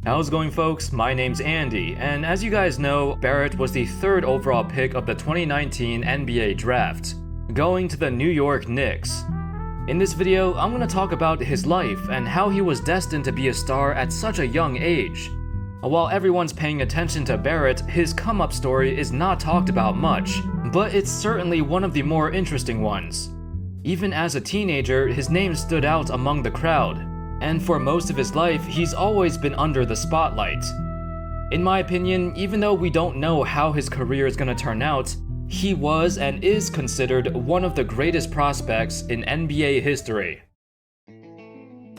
How's it going, folks? My name's Andy, and as you guys know, Barrett was the third overall pick of the 2019 NBA draft, going to the New York Knicks. In this video, I'm going to talk about his life and how he was destined to be a star at such a young age. While everyone's paying attention to Barrett, his come-up story is not talked about much, but it's certainly one of the more interesting ones. Even as a teenager, his name stood out among the crowd, and for most of his life, he's always been under the spotlight. In my opinion, even though we don't know how his career is going to turn out, he was and is considered one of the greatest prospects in NBA history.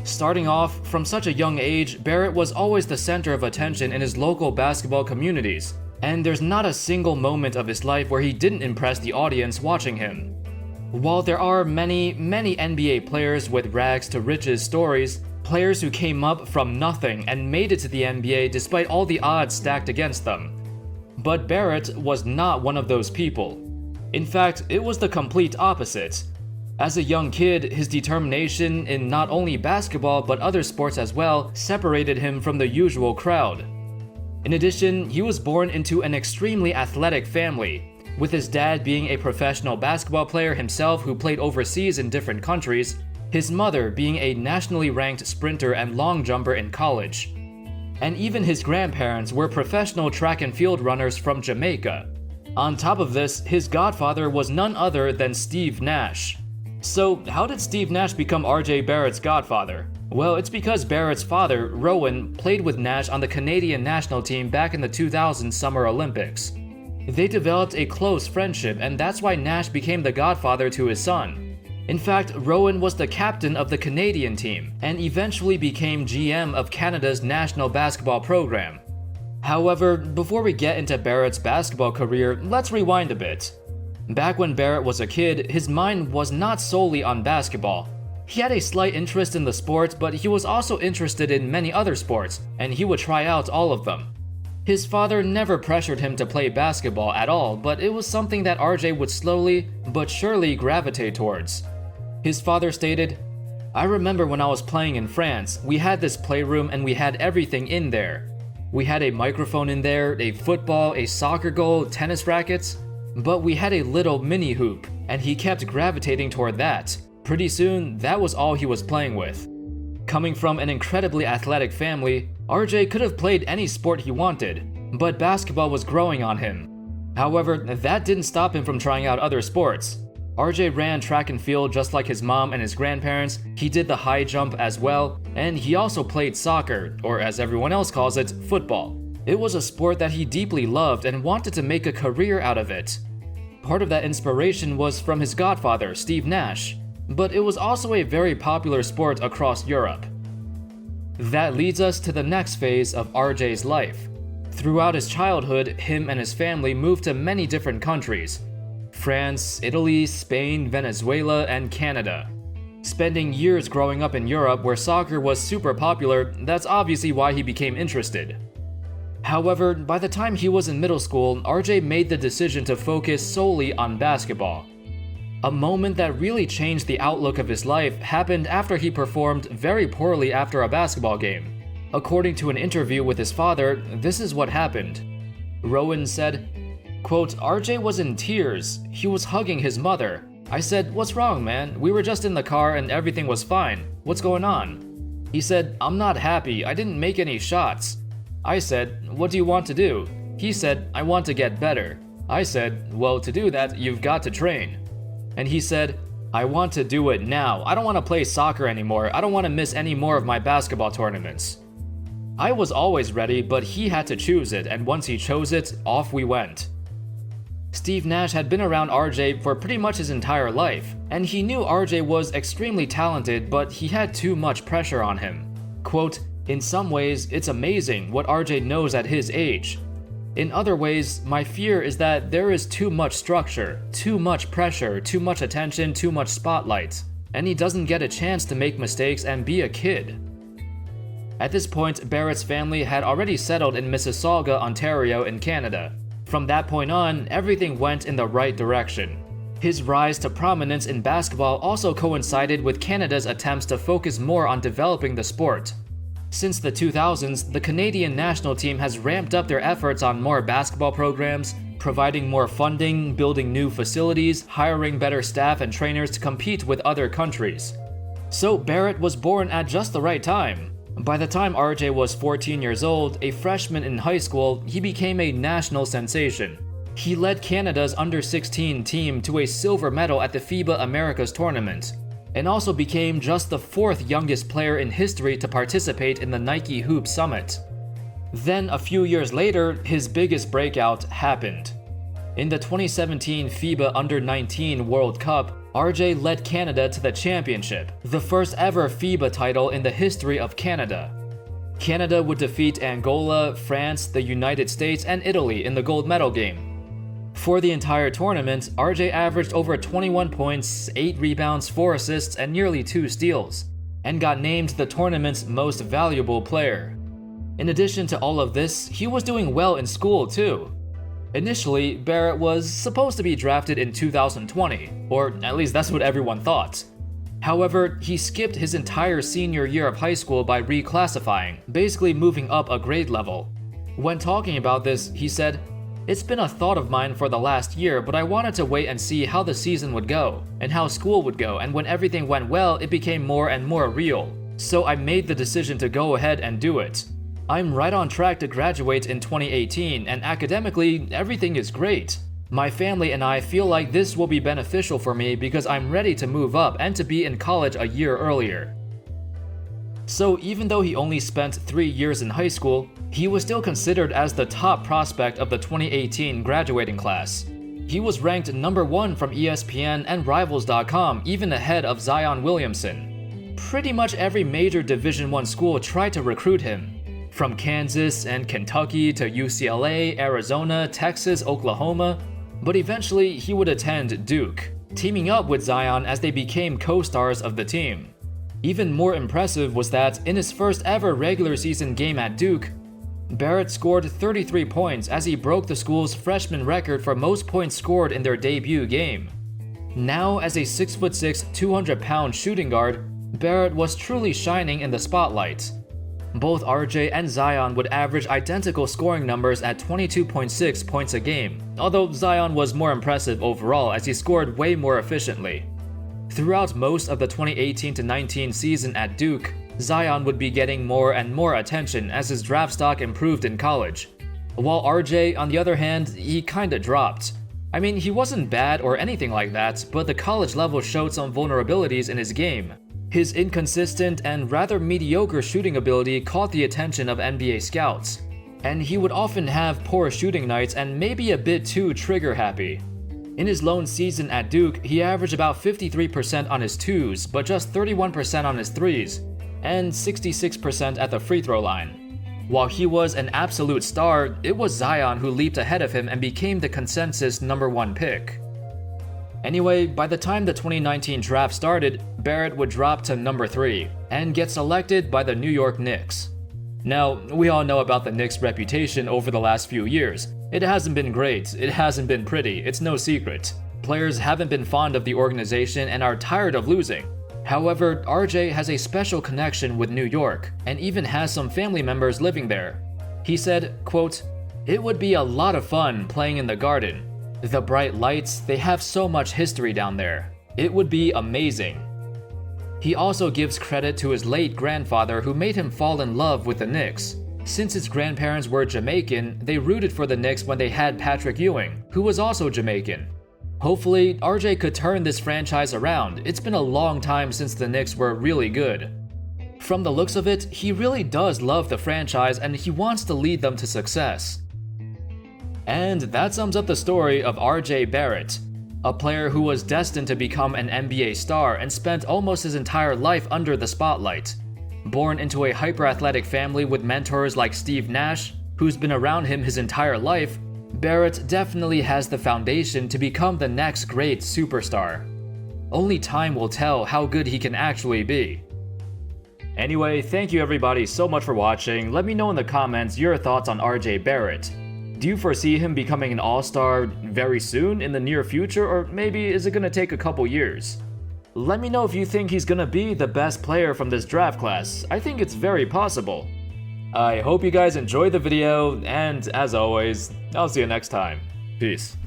Starting off, from such a young age, Barrett was always the center of attention in his local basketball communities, and there's not a single moment of his life where he didn't impress the audience watching him. While there are many NBA players with rags to riches stories, players who came up from nothing and made it to the NBA despite all the odds stacked against them. But Barrett was not one of those people. In fact, it was the complete opposite. As a young kid, his determination in not only basketball but other sports as well separated him from the usual crowd. In addition, he was born into an extremely athletic family, with his dad being a professional basketball player himself who played overseas in different countries, his mother being a nationally ranked sprinter and long jumper in college. And even his grandparents were professional track and field runners from Jamaica. On top of this, his godfather was none other than Steve Nash. So how did Steve Nash become RJ Barrett's godfather? Well, it's because Barrett's father, Rowan, played with Nash on the Canadian national team back in the 2000 Summer Olympics. They developed a close friendship, and that's why Nash became the godfather to his son. In fact, Rowan was the captain of the Canadian team, and eventually became GM of Canada's national basketball program. However, before we get into Barrett's basketball career, let's rewind a bit. Back when Barrett was a kid, his mind was not solely on basketball. He had a slight interest in the sport, but he was also interested in many other sports, and he would try out all of them. His father never pressured him to play basketball at all, but it was something that RJ would slowly but surely gravitate towards. His father stated, "I remember when I was playing in France, we had this playroom and we had everything in there. We had a microphone in there, a football, a soccer goal, tennis rackets. But we had a little mini hoop, and he kept gravitating toward that. Pretty soon, that was all he was playing with." Coming from an incredibly athletic family, RJ could have played any sport he wanted, but basketball was growing on him. However, that didn't stop him from trying out other sports. RJ ran track and field just like his mom and his grandparents, he did the high jump as well, and he also played soccer, or as everyone else calls it, football. It was a sport that he deeply loved and wanted to make a career out of it. Part of that inspiration was from his godfather, Steve Nash, but it was also a very popular sport across Europe. That leads us to the next phase of RJ's life. Throughout his childhood, him and his family moved to many different countries: France, Italy, Spain, Venezuela, and Canada. Spending years growing up in Europe where soccer was super popular, that's obviously why he became interested. However, by the time he was in middle school, RJ made the decision to focus solely on basketball. A moment that really changed the outlook of his life happened after he performed very poorly after a basketball game. According to an interview with his father, this is what happened. Rowan said, quote, "RJ was in tears. He was hugging his mother. I said, 'What's wrong, man? We were just in the car and everything was fine. What's going on?' He said, 'I'm not happy. I didn't make any shots.' I said, 'What do you want to do?' He said, 'I want to get better.' I said, 'Well, to do that, you've got to train.' And he said, 'I want to do it now. I don't want to play soccer anymore. I don't want to miss any more of my basketball tournaments.' I was always ready, but he had to choose it, and once he chose it, off we went." Steve Nash had been around RJ for pretty much his entire life, and he knew RJ was extremely talented, but he had too much pressure on him. Quote, "In some ways, it's amazing what RJ knows at his age. In other ways, my fear is that there is too much structure, too much pressure, too much attention, too much spotlight, and he doesn't get a chance to make mistakes and be a kid." At this point, Barrett's family had already settled in Mississauga, Ontario in Canada. From that point on, everything went in the right direction. His rise to prominence in basketball also coincided with Canada's attempts to focus more on developing the sport. Since the 2000s, the Canadian national team has ramped up their efforts on more basketball programs, providing more funding, building new facilities, hiring better staff and trainers to compete with other countries. So Barrett was born at just the right time. By the time RJ was 14 years old, a freshman in high school, he became a national sensation. He led Canada's under-16 team to a silver medal at the FIBA Americas tournament, and also became just the 4th youngest player in history to participate in the Nike Hoop Summit. Then, a few years later, his biggest breakout happened. In the 2017 FIBA Under-19 World Cup, RJ led Canada to the championship, the first ever FIBA title in the history of Canada. Canada would defeat Angola, France, the United States, and Italy in the gold medal game. For the entire tournament, RJ averaged over 21 points, 8 rebounds, 4 assists, and nearly 2 steals, and got named the tournament's most valuable player. In addition to all of this, he was doing well in school too. Initially, Barrett was supposed to be drafted in 2020, or at least that's what everyone thought. However, he skipped his entire senior year of high school by reclassifying, basically moving up a grade level. When talking about this, he said, "It's been a thought of mine for the last year, but I wanted to wait and see how the season would go, and how school would go, and when everything went well, it became more and more real. So I made the decision to go ahead and do it. I'm right on track to graduate in 2018, and academically, everything is great. My family and I feel like this will be beneficial for me because I'm ready to move up and to be in college a year earlier." So even though he only spent 3 years in high school, he was still considered as the top prospect of the 2018 graduating class. He was ranked number 1 from ESPN and Rivals.com, even ahead of Zion Williamson. Pretty much every major Division I school tried to recruit him, from Kansas and Kentucky to UCLA, Arizona, Texas, Oklahoma, but eventually he would attend Duke, teaming up with Zion as they became co-stars of the team. Even more impressive was that in his first ever regular season game at Duke, Barrett scored 33 points as he broke the school's freshman record for most points scored in their debut game. Now, as a 6'6", 200-pound shooting guard, Barrett was truly shining in the spotlight. Both RJ and Zion would average identical scoring numbers at 22.6 points a game, although Zion was more impressive overall as he scored way more efficiently. Throughout most of the 2018-19 season at Duke, Zion would be getting more and more attention as his draft stock improved in college. While RJ, on the other hand, he kinda dropped. I mean, he wasn't bad or anything like that, but the college level showed some vulnerabilities in his game. His inconsistent and rather mediocre shooting ability caught the attention of NBA scouts, and he would often have poor shooting nights and maybe a bit too trigger-happy. In his lone season at Duke, he averaged about 53% on his twos, but just 31% on his threes, and 66% at the free throw line. While he was an absolute star, it was Zion who leaped ahead of him and became the consensus number 1 pick. Anyway, by the time the 2019 draft started, Barrett would drop to number 3 and get selected by the New York Knicks. Now, we all know about the Knicks' reputation over the last few years. It hasn't been great, it hasn't been pretty, it's no secret. Players haven't been fond of the organization and are tired of losing. However, RJ has a special connection with New York and even has some family members living there. He said, quote, "It would be a lot of fun playing in the Garden. The bright lights, they have so much history down there. It would be amazing." He also gives credit to his late grandfather who made him fall in love with the Knicks. Since his grandparents were Jamaican, they rooted for the Knicks when they had Patrick Ewing, who was also Jamaican. Hopefully, RJ could turn this franchise around. It's been a long time since the Knicks were really good. From the looks of it, he really does love the franchise and he wants to lead them to success. And that sums up the story of RJ Barrett, a player who was destined to become an NBA star and spent almost his entire life under the spotlight. Born into a hyper-athletic family with mentors like Steve Nash, who's been around him his entire life, Barrett definitely has the foundation to become the next great superstar. Only time will tell how good he can actually be. Anyway, thank you everybody so much for watching. Let me know in the comments your thoughts on RJ Barrett. Do you foresee him becoming an all-star very soon in the near future, or maybe is it gonna take a couple years? Let me know if you think he's gonna be the best player from this draft class. I think it's very possible. I hope you guys enjoyed the video, and as always, I'll see you next time. Peace.